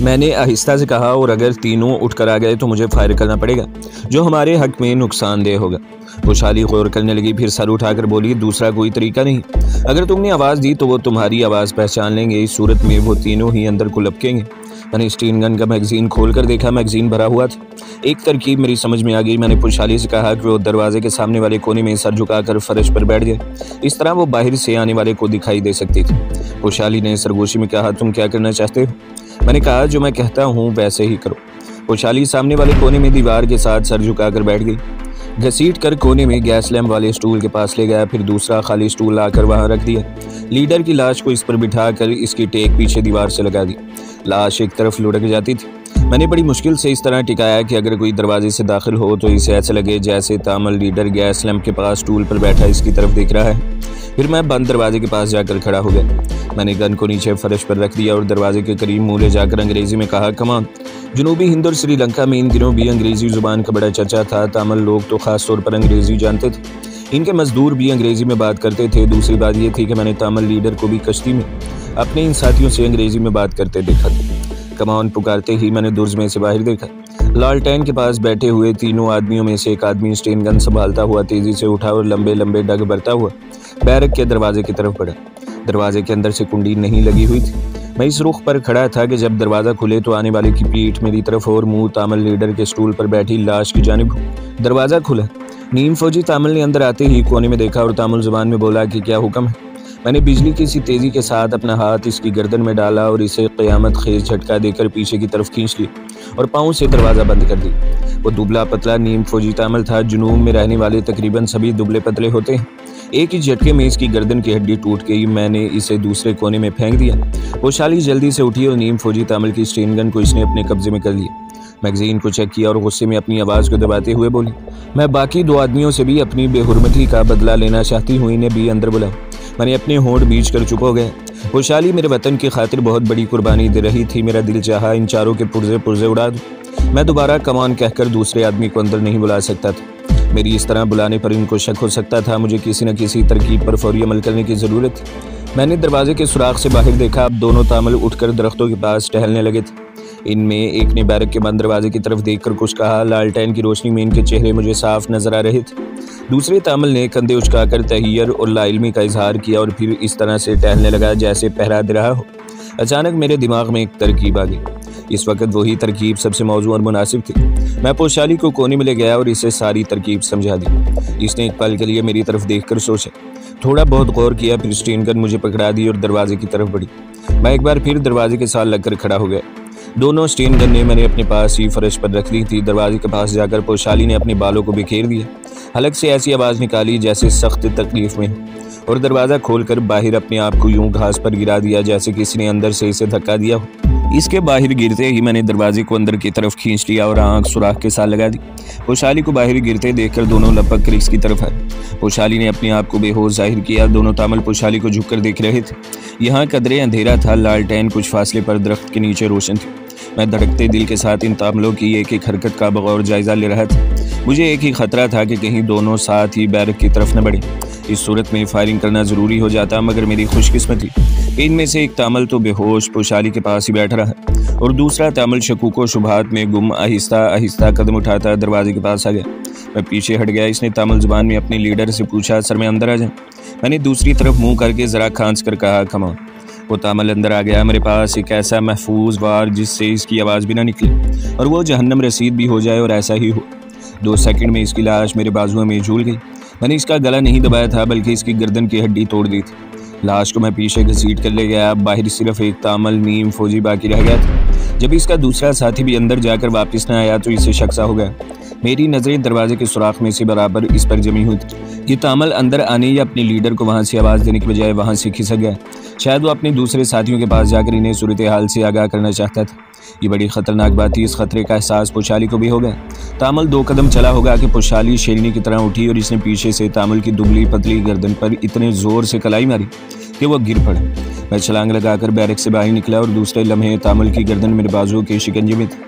मैंने आहिस्ता से कहा, और अगर तीनों उठकर आ गए तो मुझे फायर करना पड़ेगा, जो हमारे हक में नुकसानदेह होगा। खुशहाली गौर करने लगी, फिर सर उठाकर बोली, दूसरा कोई तरीका नहीं। अगर तुमने आवाज़ दी तो वो तुम्हारी आवाज़ पहचान लेंगे। इस सूरत में वो तीनों ही अंदर को लपकेंगे। मैंने स्टीन गन का मैगजीन खोल कर देखा, मैगजीन भरा हुआ था। एक तरकीब मेरी समझ में आ गई। मैंने खुशहाली से कहा कि वो दरवाजे के सामने वाले कोने में सर झुकाकर फर्श पर बैठ जाए, इस तरह वो बाहर से आने वाले को दिखाई दे सकती थी। खुशहाली ने सरगोशी में कहा, तुम क्या करना चाहते हो? मैंने कहा, जो मैं कहता हूँ वैसे ही करो। खुशहाली सामने वाले कोने में दीवार के साथ सर झुकाकर बैठ गई। घसीट कर कोने में गैस लैंप वाले स्टूल के पास ले गया, फिर दूसरा खाली स्टूल लाकर वहां रख दिया। लीडर की लाश को इस पर बिठाकर इसकी टेक पीछे दीवार से लगा दी। लाश एक तरफ लुढ़क जाती थी। मैंने बड़ी मुश्किल से इस तरह टिकाया कि अगर कोई दरवाजे से दाखिल हो तो इसे ऐसे लगे जैसे तामल लीडर गैस लैंप के पास स्टूल पर बैठा इसकी तरफ देख रहा है। फिर मैं बंद दरवाजे के पास जाकर खड़ा हो गया। मैंने गन को नीचे फर्श पर रख दिया और दरवाजे के करीब मुँह ले जाकर अंग्रेजी में कहा, कमान। जनूबी हिंद और श्रीलंका में इन दिनों भी अंग्रेजी जुबान का बड़ा चर्चा था। तामिल लोग तो ख़ास तौर पर अंग्रेजी जानते थे। इनके मजदूर भी अंग्रेजी में बात करते थे। दूसरी बात यह थी कि मैंने तामिल लीडर को भी कश्ती में अपने इन साथियों से अंग्रेजी में बात करते देखा था। कमान पुकारते ही मैंने दुर्ज में से बाहर देखा। लालटेन के पास बैठे हुए तीनों आदमियों में से एक आदमी स्टेन गन संभालता हुआ तेजी से उठा और लंबे लंबे डग भरता हुआ बैरक के दरवाजे की तरफ बढ़ा। दरवाजे के अंदर से कुंडी नहीं लगी हुई थी। मैं इस रुख पर खड़ा था कि जब दरवाज़ा खुले तो आने वाले की पीठ मेरी तरफ और मुंह तामिल लीडर के स्टूल पर बैठी लाश की जानिब। दरवाज़ा खुला। नीम फौजी तामिल ने अंदर आते ही कोने में देखा और तामिल जुबान में बोला कि क्या हुक्म है। मैंने बिजली की सी तेज़ी के साथ अपना हाथ इसकी गर्दन में डाला और इसे क़यामत खेज झटका देकर पीछे की तरफ खींच लिया और पाँव से दरवाज़ा बंद कर दिया। वो दुबला पतला नीम फौजी तामिल था। जुनूब में रहने वाले तकरीबन सभी दुबले पतले होते हैं। एक ही झटके में इसकी गर्दन की हड्डी टूट गई। मैंने इसे दूसरे कोने में फेंक दिया। खुशहाली जल्दी से उठी और नीम फौजी तामिल की स्टेन गन को इसने अपने कब्जे में कर लिया। मैगजीन को चेक किया और गुस्से में अपनी आवाज़ को दबाते हुए बोली, मैं बाकी दो आदमियों से भी अपनी बेहुरमती का बदला लेना चाहती हूँ। इन्हें भी अंदर बुला। मैंने अपने होंठ बीच कर चुप हो गया। खुशहाली मेरे वतन की खातिर बहुत बड़ी कुर्बानी दे रही थी। मेरा दिल चाहा इन चारों के पुर्जे पुर्जे उड़ा दूँ। मैं दोबारा कमान कहकर दूसरे आदमी को अंदर नहीं बुला सकता था। मेरी इस तरह बुलाने पर इनको शक हो सकता था। मुझे किसी न किसी तरकीब पर फौरी अमल करने की ज़रूरत थी। मैंने दरवाजे के सुराख से बाहर देखा। अब दोनों तामिल उठकर दरख्तों के पास टहलने लगे थे। इनमें एक ने बैरक के बंद दरवाजे की तरफ देखकर कुछ कहा। लालटेन की रोशनी में इनके चेहरे मुझे साफ नजर आ रहे थे। दूसरे तामिल ने कंधे उचकाकर तहियर और लाइल्मी का इजहार किया और फिर इस तरह से टहलने लगा जैसे पहरा दे रहा हो। अचानक मेरे दिमाग में एक तरकीब आ गई। इस वक्त वही तरकीब सबसे मौजूद और मुनासिब थी। मैं खुशहाली को कोने में ले गया और इसे सारी तरकीब समझा दी। इसने एक पल के लिए मेरी तरफ देखकर सोचा, थोड़ा बहुत गौर किया, फिर स्टेन गन मुझे पकड़ा दी और दरवाजे की तरफ बढ़ी। मैं एक बार फिर दरवाजे के साथ लगकर खड़ा हो गया। दोनों स्टेन गन्ने मैंने अपने पास ही फर्श पर रख दी थी। दरवाजे के पास जाकर खुशहाली ने अपने बालों को बिखेर दिया। हलक से ऐसी आवाज़ निकाली जैसे सख्त तकलीफ में और दरवाज़ा खोलकर बाहर अपने आप को यूं घास पर गिरा दिया जैसे किसी ने अंदर से इसे धक्का दिया हो। इसके बाहर गिरते ही मैंने दरवाजे को अंदर की तरफ खींच लिया और आंख सुराख के साथ लगा दी। खुशहाली को बाहर गिरते देखकर दोनों लपक कर इसकी तरफ आए। खुशहाली ने अपने आप को बेहोश जाहिर किया। दोनों तामिल खुशहाली को झुककर देख रहे थे। यहाँ कदरे अंधेरा था। लालटेन कुछ फासले पर दरख्त के नीचे रोशन थी। मैं धड़कते दिल के साथ इन तामिलों की एक एक हरकत का बगौर जायजा ले रहा था। मुझे एक ही खतरा था कि कहीं दोनों साथ ही बैरक की तरफ न बढ़े। इस सूरत में फायरिंग करना ज़रूरी हो जाता, मगर मेरी खुशकिस्मती कि इनमें से एक तामिल तो बेहोश खुशहाली के पास ही बैठ रहा और दूसरा तामिल शकूक व शुबहात में गुम आहिस्ता आहिस्ता कदम उठाता दरवाजे के पास आ गया। मैं पीछे हट गया। इसने तामिल जुबान में अपने लीडर से पूछा, सर मैं अंदर आ जाऊँ? मैंने दूसरी तरफ मुँह करके ज़रा खांस कर कहा, कमान। वो तामिल अंदर आ गया। मेरे पास एक ऐसा महफूज वार जिससे इसकी आवाज़ भी ना निकले और वो जहन्नम रसीद भी हो जाए, और ऐसा ही हो। 2 सेकंड में इसकी लाश मेरे बाजुओं में झूल गई। मैंने इसका गला नहीं दबाया था बल्कि इसकी गर्दन की हड्डी तोड़ दी थी। लाश को मैं पीछे घसीट कर ले गया। बाहर सिर्फ एक तामिल नीम फौजी बाकी रह गया था। जब इसका दूसरा साथी भी अंदर जाकर वापस न आया तो इसे शक सा हो गया। मेरी नज़रें दरवाजे के सुराख में से बराबर इस पर जमी हुई थी। ये तामिल अंदर आने या अपने लीडर को वहाँ से आवाज़ देने के बजाय वहाँ से खिसक गया। शायद वो अपने दूसरे साथियों के पास जाकर इन्हें सूरत हाल से आगाह करना चाहता था। ये बड़ी ख़तरनाक बात थी। इस खतरे का एहसास खुशहाली को भी हो गया। तामिल 2 कदम चला होगा कि खुशहाली शेरनी की तरह उठी और इसने पीछे से तामिल की दुबली पतली गर्दन पर इतने ज़ोर से कलाई मारी कि वह गिर पड़ा। मैं छलांग लगाकर बैरक से बाहर निकला और दूसरे लम्हे तामिल की गर्दन मेरे बाजुओं के शिकंजे में थी।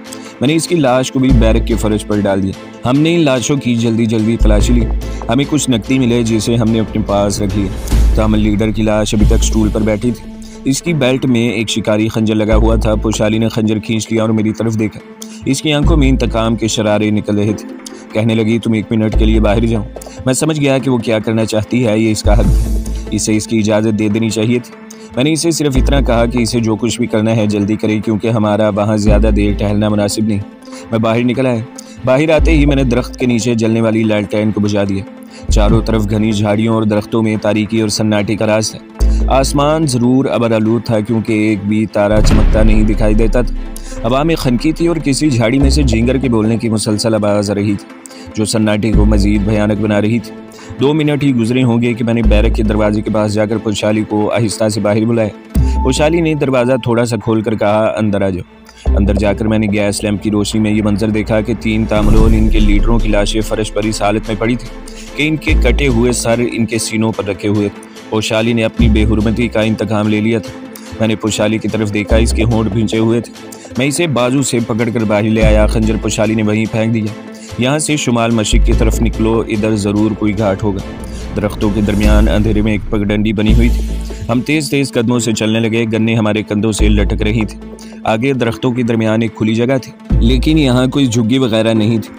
मैंने इसकी लाश को भी बैरक के फर्श पर डाल दिया। हमने इन लाशों की जल्दी जल्दी तलाशी ली। हमें कुछ नकदी मिले जिसे हमने अपने पास रख लिया। तामिल लीडर की लाश अभी तक स्टूल पर बैठी थी। इसकी बेल्ट में एक शिकारी खंजर लगा हुआ था। पोशाली ने खंजर खींच लिया और मेरी तरफ देखा। इसकी आंखों में इंतकाम के शरारे निकल रहे थे। कहने लगी, तुम 1 मिनट के लिए बाहर जाओ। मैं समझ गया कि वो क्या करना चाहती है, ये इसका हक है, इसे इसकी इजाज़त दे देनी चाहिए थी। मैंने इसे सिर्फ इतना कहा कि इसे जो कुछ भी करना है जल्दी करे, क्योंकि हमारा वहाँ ज़्यादा देर ठहरना मुनासिब नहीं। मैं बाहर निकल आया। बाहर आते ही मैंने दरख्त के नीचे जलने वाली लालटेन को बुझा दिया। चारों तरफ घनी झाड़ियों और दरख्तों में तारीकी और सन्नाटे का राज था। आसमान ज़रूर अबरआलूद था, क्योंकि एक भी तारा चमकता नहीं दिखाई देता था। हवा में खनकी थी और किसी झाड़ी में से झींगर के बोलने की मुसलसल आवाज़ आ रही थी, जो सन्नाटे को मज़ीद भयानक बना रही थी। 2 मिनट ही गुजरे होंगे कि मैंने बैरक के दरवाजे के पास जाकर पोशाली को आहिस्ता से बाहर बुलाया। पोशाली ने दरवाज़ा थोड़ा सा खोलकर कहा, अंदर आ जाओ। अंदर जाकर मैंने गैस लैंप की रोशनी में ये मंजर देखा कि 3 तामलोल इनके लीडरों की लाशें फर्श पर इस हालत में पड़ी थी कि इनके कटे हुए सर इनके सीनों पर रखे हुए थे। पोशाली ने अपनी बेहुरमती का इंतकाम ले लिया था। मैंने पोशाली की तरफ देखा, इसके होंठ भींचे हुए थे। मैं इसे बाजू से पकड़कर बाहर ले आया। खंजर पोशाली ने वहीं फेंक दिया। यहाँ से शुमाल मशरिक की तरफ निकलो, इधर ज़रूर कोई घाट होगा। दरख्तों के दरमियान अंधेरे में एक पगडंडी बनी हुई थी। हम तेज़ तेज़ कदमों से चलने लगे। गन्ने हमारे कंधों से लटक रही थी। आगे दरख्तों के दरमियान एक खुली जगह थी, लेकिन यहाँ कोई झुग्गी वगैरह नहीं थी।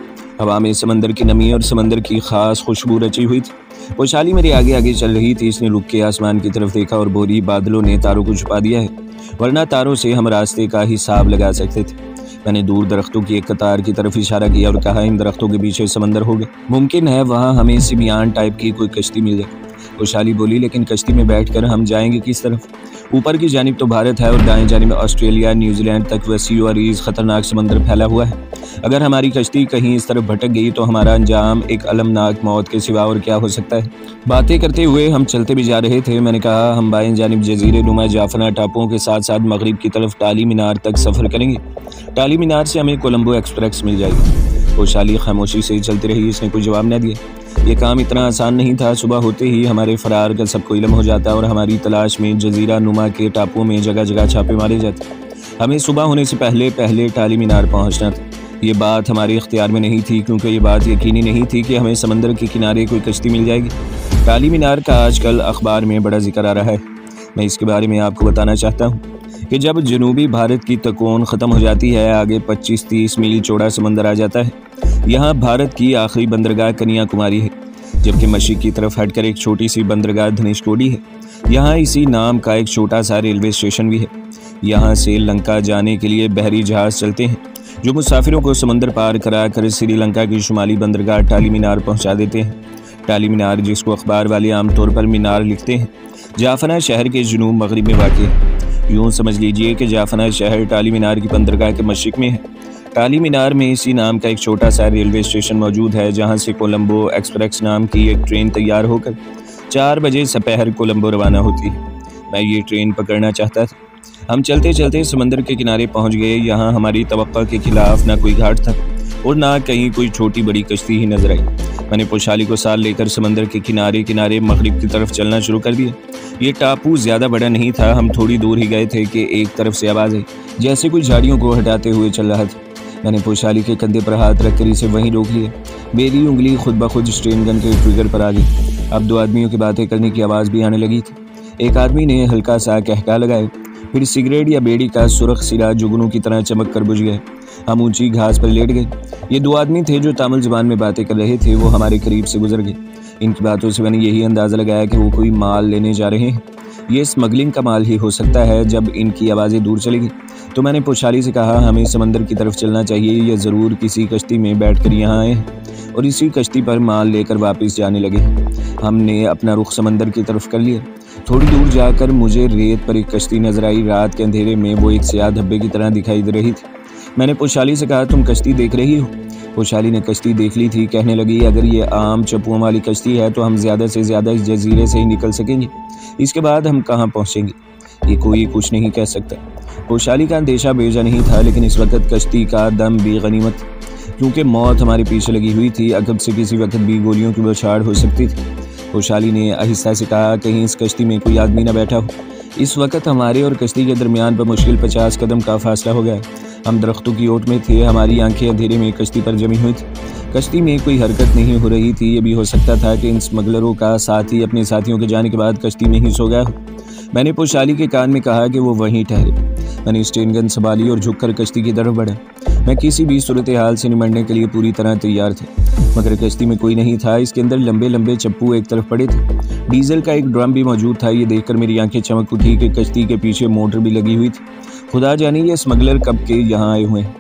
हवा में समंदर की नमी और समंदर की खास खुशबू रची हुई थी। पोशाली मेरे आगे आगे चल रही थी। इसने रुक के आसमान की तरफ देखा और बोली, बादलों ने तारों को छुपा दिया है, वरना तारों से हम रास्ते का हिसाब लगा सकते थे। मैंने दूर दरख्तों की एक कतार की तरफ इशारा किया और कहा, इन दरख्तों के पीछे समंदर होगा। मुमकिन है वहाँ हमें सिमियान टाइप की कोई कश्ती मिल जाए। पोशाली बोली, लेकिन कश्ती में बैठकर हम जाएंगे किस तरफ? ऊपर की जानिब तो भारत है और दाएं जानिब ऑस्ट्रेलिया, न्यूजीलैंड तक वसी और अरीज खतरनाक समंदर फैला हुआ है। अगर हमारी कश्ती कहीं इस तरफ भटक गई तो हमारा अंजाम एक अलमनाक मौत के सिवा और क्या हो सकता है। बातें करते हुए हम चलते भी जा रहे थे। मैंने कहा, हम बाएं जानिब जजीरे नुमा जाफना टापुओं के साथ साथ मगरिब की तरफ टाली मीनार तक सफ़र करेंगे। टाली मीनार से हमें कोलंबो एक्सप्रेस मिल जाएगी। पोशाली खामोशी से चलती रही। इसने कोई जवाब न दिया। ये काम इतना आसान नहीं था। सुबह होते ही हमारे फरार का सबको इल्म हो जाता और हमारी तलाश में जजीरा नुमा के टापुओं में जगह जगह छापे मारे जाते। हमें सुबह होने से पहले पहले टाली मीनार पहुंचना था। ये बात हमारे इख्तियार में नहीं थी, क्योंकि ये बात यकीनी नहीं थी कि हमें समंदर के किनारे कोई कश्ती मिल जाएगी। टाली मीनार का आजकल अखबार में बड़ा जिक्र आ रहा है। मैं इसके बारे में आपको बताना चाहता हूँ कि जब जनूबी भारत की तकोन ख़त्म हो जाती है, आगे 25-30 मील चौड़ा समंदर आ जाता है। यहाँ भारत की आखिरी बंदरगाह कन्याकुमारी है, जबकि मशरिक की तरफ हटकर एक छोटी सी बंदरगाह धनेशकोडी है। यहाँ इसी नाम का एक छोटा सा रेलवे स्टेशन भी है। यहाँ से लंका जाने के लिए बहरी जहाज़ चलते हैं, जो मुसाफिरों को समंदर पार करा कर श्रीलंका की शुमाली बंदरगाह टाली मीनार पहुँचा देते हैं। टाली मीनार, जिसको अखबार वाले आमतौर पर मीनार लिखते हैं, जाफना शहर के जुनूब मगरिब में वाक़ है। यूँ समझ लीजिए कि जाफना शहर टाली मीनार की बंदरगाह के मशरिक में है। टाली मीनार में इसी नाम का एक छोटा सा रेलवे स्टेशन मौजूद है, जहाँ से कोलंबो एक्सप्रेस नाम की एक ट्रेन तैयार होकर 4 बजे सपहर कोलंबो रवाना होती है। मैं ये ट्रेन पकड़ना चाहता था। हम चलते चलते समंदर के किनारे पहुँच गए। यहाँ हमारी तवक्का के खिलाफ ना कोई घाट था और ना कहीं कोई छोटी बड़ी कश्ती ही नजर आई। मैंने पोशाली को साथ लेकर समंदर के किनारे किनारे मगरिब की तरफ चलना शुरू कर दिया। ये टापू ज़्यादा बड़ा नहीं था। हम थोड़ी दूर ही गए थे कि एक तरफ से आवाज़ आई, जैसे कोई झाड़ियों को हटाते हुए चल रहा था। मैंने पोशाली के कंधे पर हाथ रखकर इसे वहीं रोक लिया। मेरी उंगली खुद ब खुद स्ट्रेन गन के ट्रिगर पर आ गई। अब 2 आदमियों की बातें करने की आवाज़ भी आने लगी थी। एक आदमी ने हल्का सा कहका लगाया, फिर सिगरेट या बेड़ी का सुर्ख सिरा जुगनू की तरह चमक कर बुझ गया। हम ऊंची घास पर लेट गए। ये 2 आदमी थे जो तामिल ज़बान में बातें कर रहे थे। वो हमारे करीब से गुजर गए। इनकी बातों से मैंने यही अंदाज़ा लगाया कि वो कोई माल लेने जा रहे हैं। ये स्मगलिंग का माल ही हो सकता है। जब इनकी आवाज़ें दूर चली गई तो मैंने पोशाली से कहा, हमें समंदर की तरफ चलना चाहिए या ज़रूर किसी कश्ती में बैठकर यहाँ आए और इसी कश्ती पर माल लेकर वापस जाने लगे। हमने अपना रुख समंदर की तरफ कर लिया। थोड़ी दूर जाकर मुझे रेत पर एक कश्ती नजर आई। रात के अंधेरे में वो एक स्याह धब्बे की तरह दिखाई दे रही थी। मैंने पोशाली से कहा, तुम कश्ती देख रही हो? पोशाली ने कश्ती देख ली थी। कहने लगी, अगर ये आम चप्पुओं वाली कश्ती है तो हम ज़्यादा से ज़्यादा इस जजीरे से ही निकल सकेंगे। इसके बाद हम कहाँ पहुँचेंगे ये कोई कुछ नहीं कह सकता। पोशाली का अंदेशा बेजा नहीं था, लेकिन इस वक्त कश्ती का दम भी गनीमत, क्योंकि मौत हमारे पीछे लगी हुई थी। अकब से किसी वक्त भी गोलियों की बौछार हो सकती थी। पोशाली ने आहिस्ता से कहा, कहीं इस कश्ती में कोई आदमी न बैठा हो। इस वक्त हमारे और कश्ती के दरमियान पर मुश्किल 50 कदम का फासला हो गया। हम दरख्तों की ओट में थे। हमारी आंखें अंधेरे में कश्ती पर जमी हुई थी। कश्ती में कोई हरकत नहीं हो रही थी। ये भी हो सकता था कि इन स्मगलरों का साथी अपने साथियों के जाने के बाद कश्ती में ही सो गया हो। मैंने पोशाली के कान में कहा कि वो वहीं ठहरे। मैंने स्टेन गन संभाली और झुककर कश्ती की तरफ बढ़ा। मैं किसी भी सूरत हाल से निमटने के लिए पूरी तरह तैयार था, मगर कश्ती में कोई नहीं था। इसके अंदर लंबे लंबे चप्पू एक तरफ पड़े थे। डीजल का एक ड्रम भी मौजूद था। ये देखकर मेरी आंखें चमक उठी कि कश्ती के पीछे मोटर भी लगी हुई थी। खुदा जाने ये स्मगलर कब के यहाँ आए हुए हैं।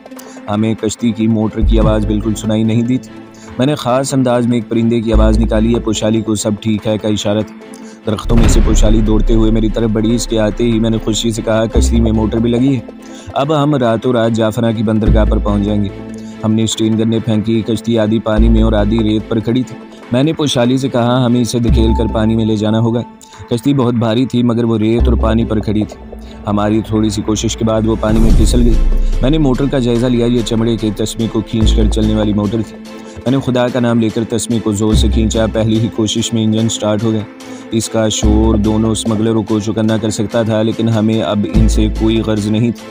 हमें कश्ती की मोटर की आवाज़ बिल्कुल सुनाई नहीं दी थी। मैंने ख़ास अंदाज में एक परिंदे की आवाज़ निकाली है। पोशाली को सब ठीक है का इशारा था। दरख्तों में से पोशाली दौड़ते हुए मेरी तरफ बढ़ी। इसके आते ही मैंने खुशी से कहा, कश्ती में मोटर भी लगी है, अब हम रातों रात जाफना की बंदरगाह पर पहुंच जाएंगे। हमने स्टीन गन्ने फेंकी। कश्ती आधी पानी में और आधी रेत पर खड़ी थी। मैंने पोशाली से कहा, हमें इसे धकेल कर पानी में ले जाना होगा। कश्ती बहुत भारी थी, मगर वो रेत और पानी पर खड़ी थी। हमारी थोड़ी सी कोशिश के बाद वो पानी में फिसल गई। मैंने मोटर का जायज़ा लिया। ये चमड़े के तस्मे को खींच कर चलने वाली मोटर थी। मैंने खुदा का नाम लेकर तस्मे को ज़ोर से खींचा। पहली ही कोशिश में इंजन स्टार्ट हो गया। इसका शोर दोनों स्मगलरों को चौकन्ना कर सकता था, लेकिन हमें अब इनसे कोई गर्ज नहीं थी।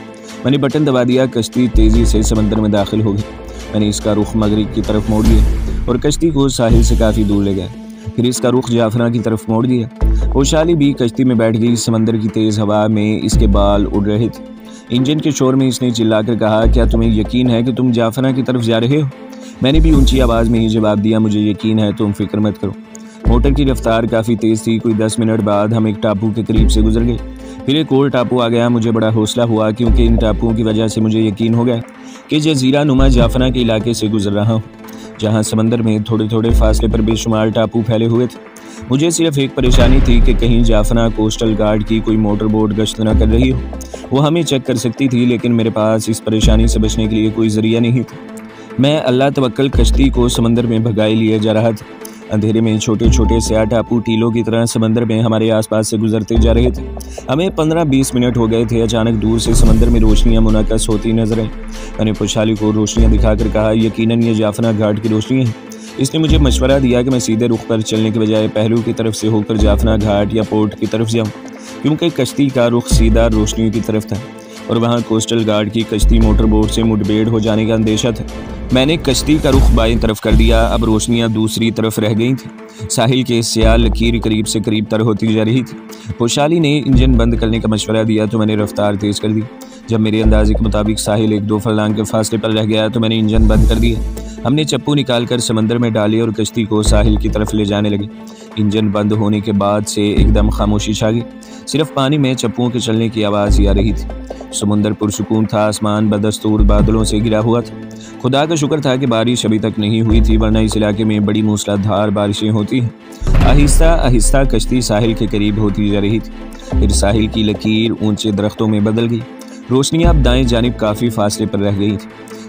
मैंने बटन दबा दिया। कश्ती तेज़ी से समंदर में दाखिल हो गई। मैंने इसका रुख मगरिब की तरफ मोड़ दिया और कश्ती को साहिल से काफ़ी दूर ले गया। फिर इसका रुख जाफना की तरफ मोड़ दिया। पोशाली भी कश्ती में बैठ गई। समंदर की तेज़ हवा में इसके बाल उड़ रहे थे। इंजन के शोर में इसने चिल्लाकर कहा, क्या तुम्हें यकीन है कि तुम जाफना की तरफ जा रहे हो? मैंने भी ऊंची आवाज़ में ही जवाब दिया, मुझे यकीन है, तुम फिक्र मत करो। मोटर की रफ्तार काफ़ी तेज़ थी। कोई 10 मिनट बाद हम एक टापू के करीब से गुजर गए। फिर एक और टापू आ गया। मुझे बड़ा हौसला हुआ, क्योंकि इन टापुओं की वजह से मुझे यकीन हो गया कि जजीरा नुमा जाफना के इलाके से गुजर रहा हूँ, जहाँ समंदर में थोड़े थोड़े फासले पर बेशुमार टापू फैले हुए थे। मुझे सिर्फ एक परेशानी थी कि कहीं जाफना कोस्टल गार्ड की कोई मोटर बोट गश्त न कर रही हो। वो हमें चेक कर सकती थी, लेकिन मेरे पास इस परेशानी से बचने के लिए कोई जरिया नहीं था। मैं अल्लाह तवक्कल कश्ती को समंदर में भगाए लिए जा रहा था। अंधेरे में छोटे छोटे स्याह टापू टीलों की तरह समंदर में हमारे आसपास से गुजरते जा रहे थे। हमें 15-20 मिनट हो गए थे। अचानक दूर से समंदर में रोशनियां मुनक्कस होती नजर आई। मैंने पोशाली को रोशनियां दिखाकर कहा, यकीनन ये जाफना घाट की रोशनी है। इसने मुझे मशवरा दिया कि मैं सीधे रुख पर चलने के बजाय पहलू की तरफ से होकर जाफना घाट या पोर्ट की तरफ जाऊँ, क्योंकि कश्ती का रुख सीधा रोशनी की तरफ था और वहाँ कोस्टल गार्ड की कश्ती मोटर बोट से मुठभेड़ हो जाने का अंदेशा था। मैंने कश्ती का रुख बाईं तरफ कर दिया। अब रोशनियां दूसरी तरफ रह गई थी। साहिल के स्याह लकीर करीब से करीब तर होती जा रही थी। पोशाली ने इंजन बंद करने का मशवरा दिया तो मैंने रफ्तार तेज़ कर दी। जब मेरे अंदाजे के मुताबिक साहिल 1-2 फरलांग के फासले पर रह गया तो मैंने इंजन बंद कर दिया। हमने चप्पू निकालकर समंदर में डाले और कश्ती को साहिल की तरफ ले जाने लगे। इंजन बंद होने के बाद से एकदम खामोशी छा गई। सिर्फ पानी में चप्पुओं के चलने की आवाज़ ही आ रही थी। समुंदर पुरसुकून था। आसमान बदस्तूर बादलों से घिरा हुआ था। खुदा का शुक्र था कि बारिश अभी तक नहीं हुई थी, वरना इस इलाके में बड़ी मूसलाधार बारिशें होती हैं। आहिस्ता आहिस्ता कश्ती साहिल के करीब होती जा रही थी। फिर साहिल की लकीर ऊंचे दरख्तों में बदल गई। रोशनियां अब दाएं जानिब काफ़ी फासले पर रह गई थी।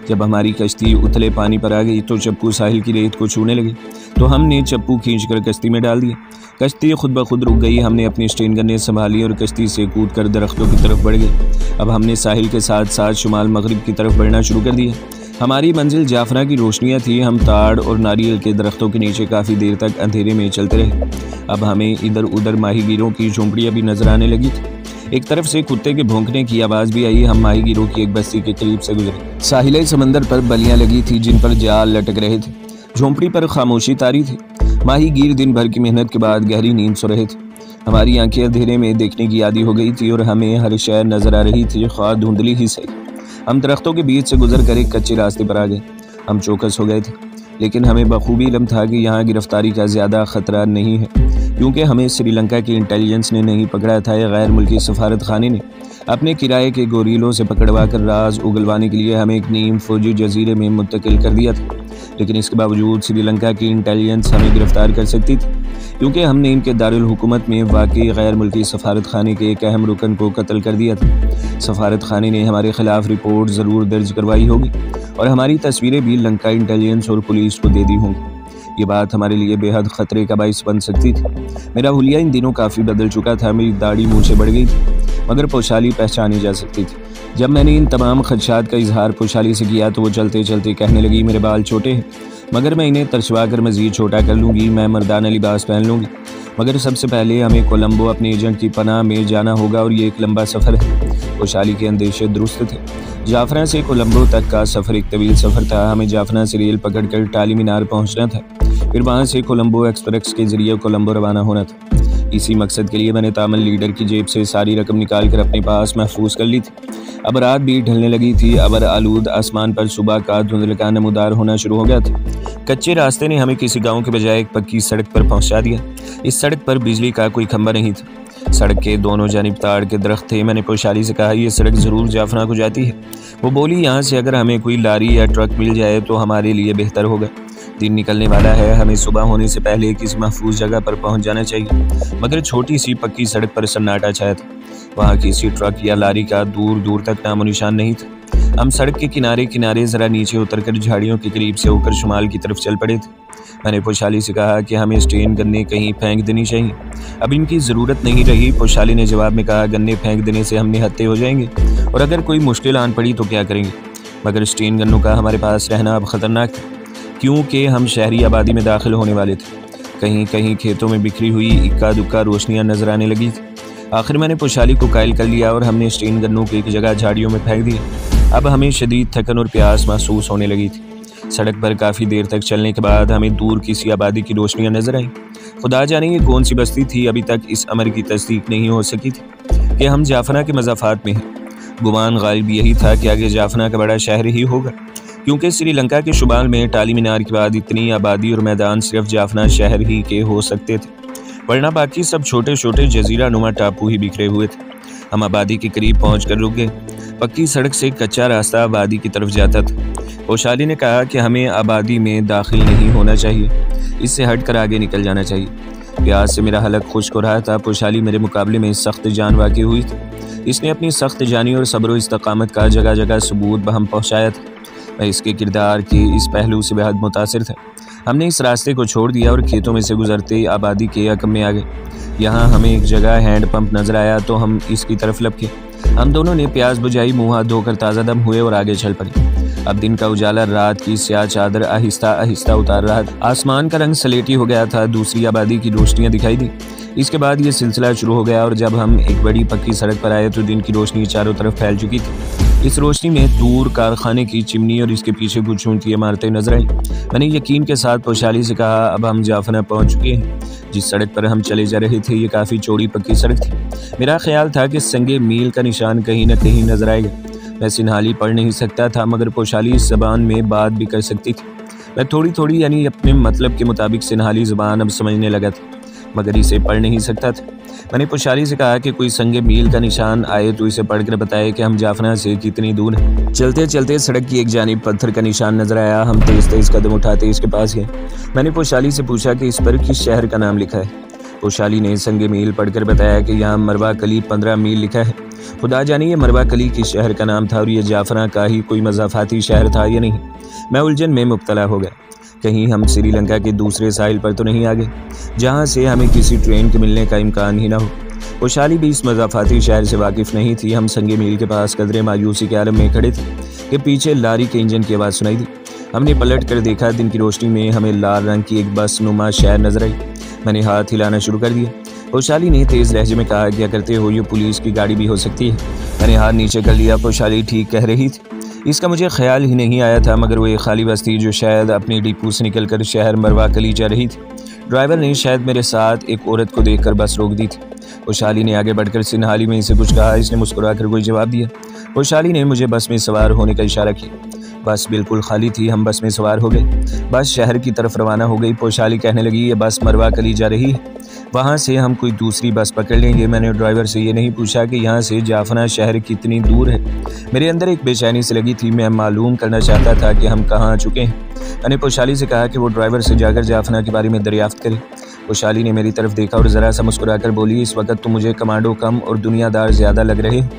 जब हमारी कश्ती उथले पानी पर आ गई तो चप्पू साहिल की रेत को छूने लगे, तो हमने चप्पू खींचकर कश्ती में डाल दिया। कश्ती खुद ब खुद रुक गई। हमने अपनी स्टेन गन्ने संभाली और कश्ती से कूदकर दरख्तों की तरफ बढ़ गए। अब हमने साहिल के साथ साथ शुमाल मगरिब की तरफ बढ़ना शुरू कर दिया। हमारी मंजिल जाफना की रोशनियाँ थी। हम ताड़ और नारियल के दरख्तों के नीचे काफ़ी देर तक अंधेरे में चलते रहे। अब हमें इधर उधर माहीगीरों की झोंपड़ियाँ भी नजर आने लगी थी। एक तरफ से कुत्ते के भौंकने की आवाज़ भी आई। हम माहीगीरों की एक बस्ती के करीब से गुजरे। साहिल समंदर पर बलियाँ लगी थी जिन पर जाल लटक रहे थे। झोंपड़ी पर खामोशी तारी थी। माहीगीर दिन भर की मेहनत के बाद गहरी नींद सो रहे थे। हमारी आंखें अंधेरे में देखने की आदी हो गई थी और हमें हर शय नजर आ रही थी, ख्वाह धुंधली ही सही। हम दरख्तों के बीच से गुजर कर एक कच्चे रास्ते पर आ गए। हम चौकस हो गए थे, लेकिन हमें बखूबी इल्म था कि यहाँ गिरफ्तारी का ज़्यादा ख़तरा नहीं है, क्योंकि हमें श्रीलंका की इंटेलिजेंस ने नहीं पकड़ा था या गैर मुल्की सफारत खाने ने अपने किराए के गोरीलों से पकड़वा कर राज उगलवाने के लिए हमें एक नीम फौजी जजीरे में मुंतकिल कर दिया था। लेकिन इसके बावजूद श्रीलंका की इंटेलिजेंस हमें गिरफ्तार कर सकती थी, क्योंकि हमने इनके दारुल हुकूमत में वाकई गैर मुल्की सफारत खाने के एक अहम रुकन को कत्ल कर दिया था। सफारत खाने ने हमारे खिलाफ रिपोर्ट ज़रूर दर्ज करवाई होगी और हमारी तस्वीरें भी लंका इंटेलिजेंस और पुलिस को दे दी होंगी। ये बात हमारे लिए बेहद ख़तरे का बाइस बन सकती थी। मेरा हुलिया इन दिनों काफ़ी बदल चुका था। मेरी दाढ़ी मूंछें बढ़ गई थी, मगर पोशाली पहचानी जा सकती थी। जब मैंने इन तमाम खदशात का इजहार पोशाली से किया तो वो चलते चलते कहने लगी, मेरे बाल छोटे हैं, मगर मैं इन्हें तरछवा कर मज़ीद छोटा कर लूँगी। मैं मर्दाना लिबास पहन लूँगी, मगर सबसे पहले हमें कोलंबो अपने एजेंट की पनाह में जाना होगा और ये एक लंबा सफ़र है। पोशाली के अंदेशे दुरुस्त थे। जाफना से कोलंबो तक का सफ़र एक तवील सफ़र था। हमें जाफना से रेल पकड़कर टाली मीनार पहुँचना था, फिर वहाँ से कोलंबो एक्सप्रेस के ज़रिए कोलंबो रवाना होना था। इसी मकसद के लिए मैंने तामल लीडर की जेब से सारी रकम निकाल कर अपने पास महफूज कर ली थी। अब रात भी ढलने लगी थी। अबर आलूद आसमान पर सुबह का धुंधलका नमूदार होना शुरू हो गया था। कच्चे रास्ते ने हमें किसी गांव के बजाय एक पक्की सड़क पर पहुंचा दिया। इस सड़क पर बिजली का कोई खंभा नहीं था। सड़क के दोनों जानिब ताड़ के दरख्त थे। मैंने पोशाली से कहा, ये सड़क ज़रूर जाफना को जाती है। वो बोली, यहाँ से अगर हमें कोई लारी या ट्रक मिल जाए तो हमारे लिए बेहतर होगा। दिन निकलने वाला है, हमें सुबह होने से पहले किसी महफूज जगह पर पहुंच जाना चाहिए। मगर छोटी सी पक्की सड़क पर सन्नाटा छाया था। वहाँ किसी ट्रक या लारी का दूर दूर तक नामो निशान नहीं था। हम सड़क के किनारे किनारे ज़रा नीचे उतरकर झाड़ियों के करीब से होकर शुमाल की तरफ चल पड़े थे। मैंने पोशाली से कहा कि हमें स्टेन गन्ने कहीं फेंक देनी चाहिए, अब इनकी ज़रूरत नहीं रही। पोशाली ने जवाब में कहा, गन्ने फेंक देने से हम निहत्ते हो जाएंगे और अगर कोई मुश्किल आन पड़ी तो क्या करेंगे। मगर स्टेन गन्नों का हमारे पास रहना अब ख़तरनाक था, क्योंकि हम शहरी आबादी में दाखिल होने वाले थे। कहीं कहीं खेतों में बिखरी हुई इक्का दुक्का रोशनियाँ नजर आने लगी थी। आखिर मैंने पोशाली को कायल कर लिया और हमने स्टेन गन्नों को एक जगह झाड़ियों में फेंक दिया। अब हमें शदीद थकन और प्यास महसूस होने लगी थी। सड़क पर काफ़ी देर तक चलने के बाद हमें दूर किसी आबादी की रोशनियाँ नजर आईं। खुदा जाने ये कौन सी बस्ती थी। अभी तक इस अमर की तस्दीक नहीं हो सकी थी कि हम जाफना के मज़ाफ़ात में हैं। गुमान गालिब यही था कि आगे जाफना का बड़ा शहर ही होगा, क्योंकि श्रीलंका के शुमाल में टाली मीनार के बाद इतनी आबादी और मैदान सिर्फ जाफना शहर ही के हो सकते थे, वरना बाकी सब छोटे छोटे जजीरा नुमा टापू ही बिखरे हुए थे। हम आबादी के करीब पहुंचकर रुक गए। पक्की सड़क से कच्चा रास्ता आबादी की तरफ जाता था। पोशाली ने कहा कि हमें आबादी में दाखिल नहीं होना चाहिए, इससे हटकर आगे निकल जाना चाहिए। प्यास से मेरा हलक खुश्क हो रहा था। पोशाली मेरे मुकाबले में सख्त जान वाक़ई हुई थी। इसने अपनी सख्त जानी और सब्र व इस्तकामत का जगह जगह सबूत बहम पहुँचाया था। मैं इसके किरदार के इस पहलू से बेहद मुतासिर था। हमने इस रास्ते को छोड़ दिया और खेतों में से गुजरते आबादी के अकम में आ गए। यहाँ हमें एक जगह हैंड पंप नजर आया तो हम इसकी तरफ लपके। हम दोनों ने प्यास बुझाई, मुँह हाथ धोकर ताज़ा दम हुए और आगे चल पड़े। अब दिन का उजाला रात की स्याह चादर आहिस्ता आहिस्ता उतार रहा था। आसमान का रंग सलेटी हो गया था। दूसरी आबादी की रोशनियाँ दिखाई दी। इसके बाद ये सिलसिला शुरू हो गया और जब हम एक बड़ी पक्की सड़क पर आए तो दिन की रोशनी चारों तरफ फैल चुकी थी। इस रोशनी में दूर कारखाने की चिमनी और इसके पीछे कुछ ऊंची इमारतें नजर आई। मैंने यकीन के साथ पोशाली से कहा, अब हम जाफना पहुंच चुके हैं। जिस सड़क पर हम चले जा रहे थे ये काफ़ी चौड़ी पक्की सड़क थी। मेरा ख्याल था कि संगे मील का निशान कहीं न कहीं नजर आएगा। मैं सिन्हाली पढ़ नहीं सकता था, मगर पोशाली इस ज़बान में बात भी कर सकती थी। मैं थोड़ी थोड़ी यानी अपने मतलब के मुताबिक सिन्हाली ज़बान अब समझने लगा था, मगर इसे पढ़ नहीं सकता था। मैंने पोशाली से कहा कि कोई संगे मील का निशान आए तो इसे पढ़कर बताए कि हम जाफना से कितनी दूर हैं। चलते चलते सड़क की एक जानिब पत्थर का निशान नजर आया। हम तेज तेज कदम उठाते इसके पास गए। मैंने पोशाली से पूछा कि इस पर किस शहर का नाम लिखा है। पोशाली ने संगे मील पढ़कर बताया कि यहाँ मरवा कली 15 मील लिखा है। खुदा जाने ये मरवा कली किस शहर का नाम था और ये जाफना का ही कोई मज़ाफ़ाती शहर था या नहीं। मैं उलझन में मुब्तला हो गया। कहीं हम श्रीलंका के दूसरे साहिल पर तो नहीं आ गए, जहाँ से हमें किसी ट्रेन के मिलने का इम्कान ही ना हो। पोशाली भी इस मज़ाफ़ाती शहर से वाकिफ़ नहीं थी। हम संगे मील के पास कदरे मायूसी के आलम में खड़े थे कि पीछे लारी के इंजन की आवाज़ सुनाई दी। हमने पलट कर देखा। दिन की रोशनी में हमें लाल रंग की एक बस नुमा शहर नजर आई। मैंने हाथ हिलाना शुरू कर दिया। पोशाली ने तेज़ लहजे में कहा, क्या करते हो, ये पुलिस की गाड़ी भी हो सकती है। मैंने हाथ नीचे कर लिया। पोशाली ठीक कह रही थी। इसका मुझे ख्याल ही नहीं आया था, मगर वो एक खाली बस थी जो शायद अपने डिपो से निकलकर शहर मरवा कली जा रही थी। ड्राइवर ने शायद मेरे साथ एक औरत को देखकर बस रोक दी थी। पोशाली ने आगे बढ़कर सिन्हाली में इसे कुछ कहा। इसने मुस्कुराकर कोई जवाब दिया। पोशाली ने मुझे बस में सवार होने का इशारा किया। बस बिल्कुल खाली थी। हम बस में सवार हो गए। बस शहर की तरफ रवाना हो गई। पोशाली कहने लगी, ये बस मरवा कली जा रही है, वहाँ से हम कोई दूसरी बस पकड़ लेंगे। मैंने ड्राइवर से ये नहीं पूछा कि यहाँ से जाफना शहर कितनी दूर है। मेरे अंदर एक बेचैनी से लगी थी। मैं मालूम करना चाहता था कि हम कहाँ आ चुके हैं। मैंने पोशाली से कहा कि वो ड्राइवर से जाकर जाफना के बारे में दरियाफ्त करे। पोशाली ने मेरी तरफ देखा और ज़रा सा मुस्कुराकर बोली, इस वक्त तुम मुझे कमांडो कम और दुनियादार ज़्यादा लग रहे हो।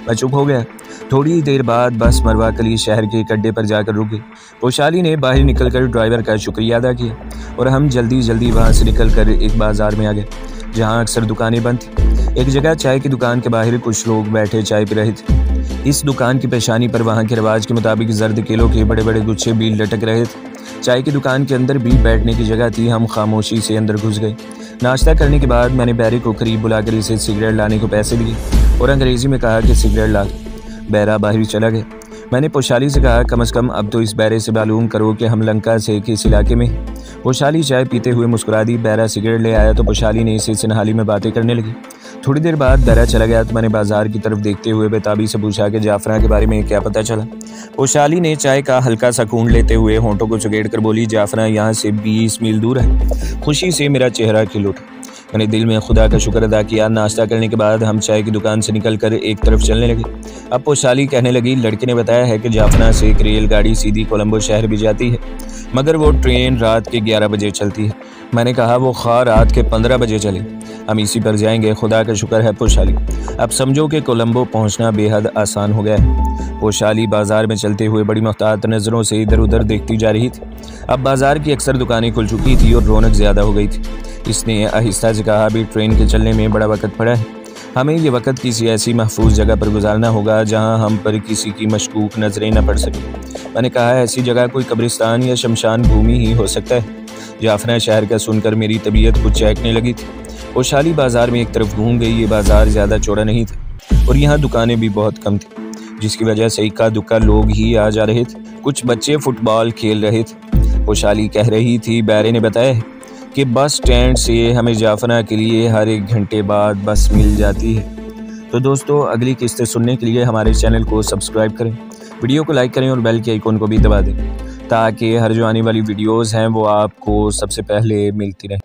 मैं चुप हो गया। थोड़ी देर बाद बस मरवा कली शहर के एक अड्डे पर जाकर रुक गई। पोशाली ने बाहर निकलकर ड्राइवर का शुक्रिया अदा किया और हम जल्दी जल्दी वहाँ से निकलकर एक बाज़ार में आ गए, जहाँ अक्सर दुकानें बंद थी। एक जगह चाय की दुकान के बाहर कुछ लोग बैठे चाय पी रहे थे। इस दुकान की पेशानी पर वहाँ के रिवाज के मुताबिक जर्द केलों के बड़े बड़े गुच्छे भी लटक रहे थे। चाय की दुकान के अंदर भी बैठने की जगह थी। हम खामोशी से अंदर घुस गए। नाश्ता करने के बाद मैंने बैरे को करीब बुलाकर इसे सिगरेट लाने को पैसे दिए और अंग्रेज़ी में कहा कि सिगरेट ला। बैरा बाहर चला गया। मैंने पोशाली से कहा, कम से कम अब तो इस बैरे से मालूम करो कि हम लंका से किस इलाके में। पोशाली चाय पीते हुए मुस्कुरा दी। बैरा सिगरेट ले आया तो पोशाली ने इसे सिनहाली में बातें करने लगी। थोड़ी देर बाद बैरा चला गया तो मैंने बाजार की तरफ देखते हुए बेताबी से पूछा कि जाफरा के बारे में क्या पता चला। पोशाली ने चाय का हल्का सा खून लेते हुए होंठों को चुगेड़ कर बोली, जाफरा यहाँ से 20 मील दूर है। खुशी से मेरा चेहरा खिल उठा। मैंने दिल में खुदा का शुक्र अदा किया। नाश्ता करने के बाद हम चाय की दुकान से निकलकर एक तरफ चलने लगे। अब पोशाली कहने लगी, लड़के ने बताया है कि जाफना से एक रेलगाड़ी सीधी कोलंबो शहर भी जाती है, मगर वो ट्रेन रात के 11 बजे चलती है। मैंने कहा वो खा रात के 15 बजे चले, हम इसी पर जाएंगे। खुदा का शुक्र है पोशाली, अब समझो कि कोलंबो पहुंचना बेहद आसान हो गया है। पोशाली बाजार में चलते हुए बड़ी मुहतात नज़रों से इधर उधर देखती जा रही थी। अब बाजार की अक्सर दुकानें खुल चुकी थी और रौनक ज़्यादा हो गई थी। इसने आहिस्ता से कहा, अभी ट्रेन के चलने में बड़ा वक्त पड़ा है, हमें ये वक्त किसी ऐसी महफूज जगह पर गुजारना होगा जहां हम पर किसी की मशकूक नज़रें न पड़ सकें। मैंने कहा, ऐसी जगह कोई कब्रिस्तान या शमशान भूमि ही हो सकता है। जाफना शहर का सुनकर मेरी तबीयत कुछ चहकने लगी थी। पोशाली बाजार में एक तरफ घूम गई। ये बाजार ज़्यादा चौड़ा नहीं था और यहाँ दुकानें भी बहुत कम थी, जिसकी वजह से इक्का दुक्का लोग ही आ जा रहे थे। कुछ बच्चे फुटबॉल खेल रहे थे। पोशाली कह रही थी, बैरे ने बताया है कि बस स्टैंड से हमें जाफना के लिए हर 1 घंटे बाद बस मिल जाती है। तो दोस्तों, अगली किस्तें सुनने के लिए हमारे चैनल को सब्सक्राइब करें, वीडियो को लाइक करें और बेल के आइकन को भी दबा दें, ताकि हर जो आने वाली वीडियोज़ हैं वो आपको सबसे पहले मिलती रहें।